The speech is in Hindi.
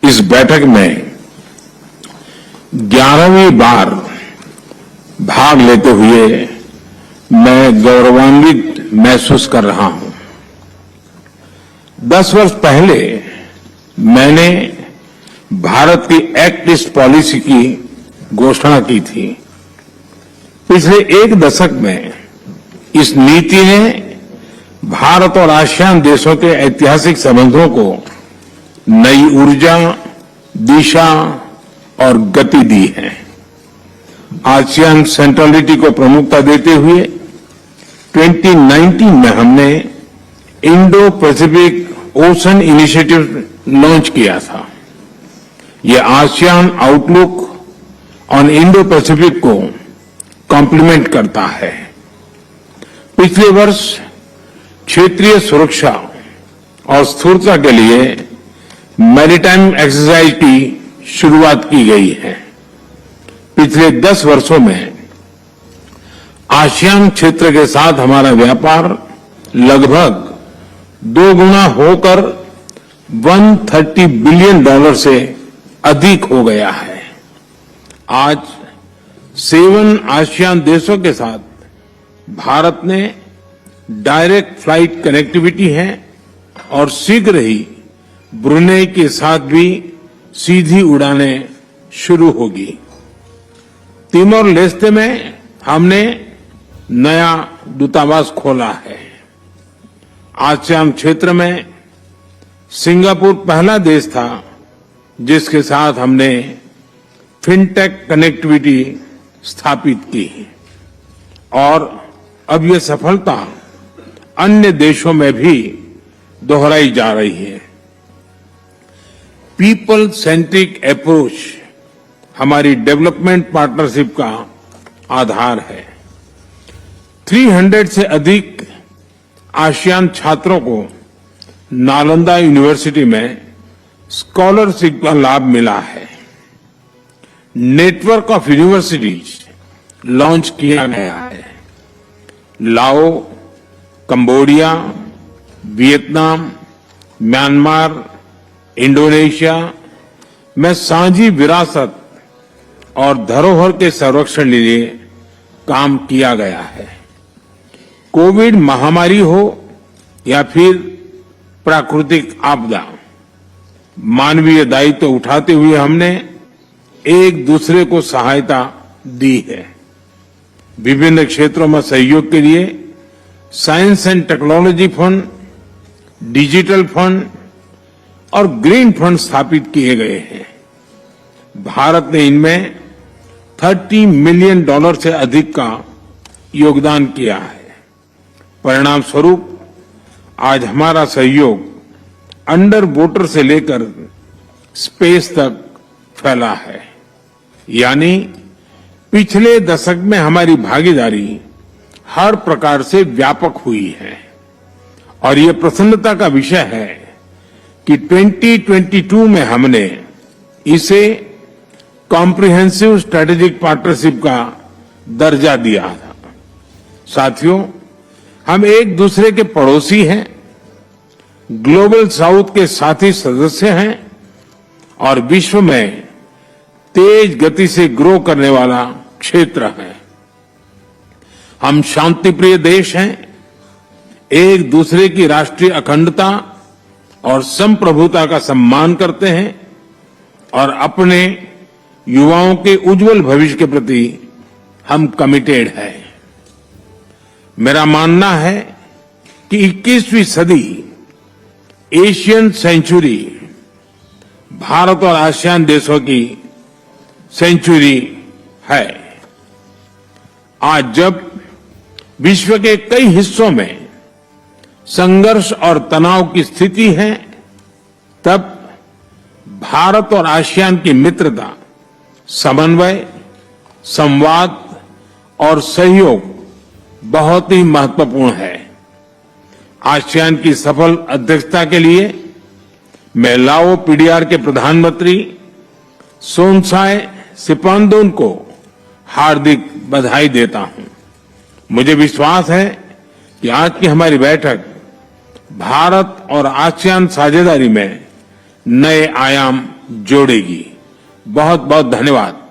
इस बैठक में 11वीं बार भाग लेते हुए मैं गौरवान्वित महसूस कर रहा हूं। 10 वर्ष पहले मैंने भारत की एक्ट ईस्ट पॉलिसी की घोषणा की थी। पिछले एक दशक में इस नीति ने भारत और आसियान देशों के ऐतिहासिक संबंधों को नई ऊर्जा, दिशा और गति दी है। आसियान सेंट्रलिटी को प्रमुखता देते हुए 2019 में हमने Indo Pacific ocean initiative launch किया था। यह ASEAN outlook on Indo Pacific को कॉम्प्लीमेंट करता है। पिछले वर्ष क्षेत्रीय सुरक्षा और स्थिरता के लिए मैरीटाइम एक्सरसाइज की शुरुआत की गई है। पिछले 10 वर्षों में आसियान क्षेत्र के साथ हमारा व्यापार लगभग 2 गुना होकर $130 बिलियन से अधिक हो गया है। आज 7 आसियान देशों के साथ भारत ने डायरेक्ट फ्लाइट कनेक्टिविटी है और शीघ्र ही ब्रुनेई के साथ भी सीधी उड़ानें शुरू होगी। तिमोर लेस्ते में हमने नया दूतावास खोला है। आसियान क्षेत्र में सिंगापुर पहला देश था जिसके साथ हमने फिनटेक कनेक्टिविटी स्थापित की और अब यह सफलता अन्य देशों में भी दोहराई जा रही है। पीपल सेंट्रिक अप्रोच हमारी डेवलपमेंट पार्टनरशिप का आधार है। 300 से अधिक आसियान छात्रों को नालंदा यूनिवर्सिटी में स्कॉलरशिप का लाभ मिला है। नेटवर्क ऑफ यूनिवर्सिटीज लॉन्च किया गया है। लाओ, कंबोडिया, वियतनाम, म्यांमार, इंडोनेशिया में साझी विरासत और धरोहर के संरक्षण के लिए काम किया गया है। कोविड महामारी हो या फिर प्राकृतिक आपदा, मानवीय दायित्व उठाते हुए हमने एक दूसरे को सहायता दी है। विभिन्न क्षेत्रों में सहयोग के लिए science and technology fund, digital fund और ग्रीन फंड स्थापित किए गए हैं। भारत ने इनमें $30 मिलियन से अधिक का योगदान किया है। परिणाम स्वरूप आज हमारा सहयोग अंडर वाटर से लेकर स्पेस तक फैला है। यानी पिछले दशक में हमारी भागीदारी हर प्रकार से व्यापक हुई है और ये प्रसन्नता का विषय है कि 2022 में हमने इसे कॉम्प्रिहेंसिव स्ट्रेटेजिक पार्टनरशिप का दर्जा दिया था। साथियों, हम एक दूसरे के पड़ोसी हैं, ग्लोबल साउथ के साथी सदस्य हैं और विश्व में तेज गति से ग्रो करने वाला क्षेत्र है। हम शांतिप्रिय देश हैं, एक दूसरे की राष्ट्रीय अखंडता और संप्रभुता का सम्मान करते हैं और अपने युवाओं के उज्जवल भविष्य के प्रति हम कमिटेड हैं। मेरा मानना है कि 21वीं सदी एशियन सेंचुरी भारत और आसियान देशों की सेंचुरी है। आज जब विश्व के कई हिस्सों में संघर्ष और तनाव की स्थिति है, तब भारत और आसियान की मित्रता, समन्वय, संवाद और सहयोग बहुत ही महत्वपूर्ण है। आसियान की सफल अध्यक्षता के लिए मैं लाओ पीडीआर के प्रधानमंत्री सोनसाई सिपांदोन को हार्दिक बधाई देता हूं। मुझे विश्वास है कि आज की हमारी बैठक भारत और आसियान साझेदारी में नए आयाम जोड़ेगी। बहुत बहुत धन्यवाद।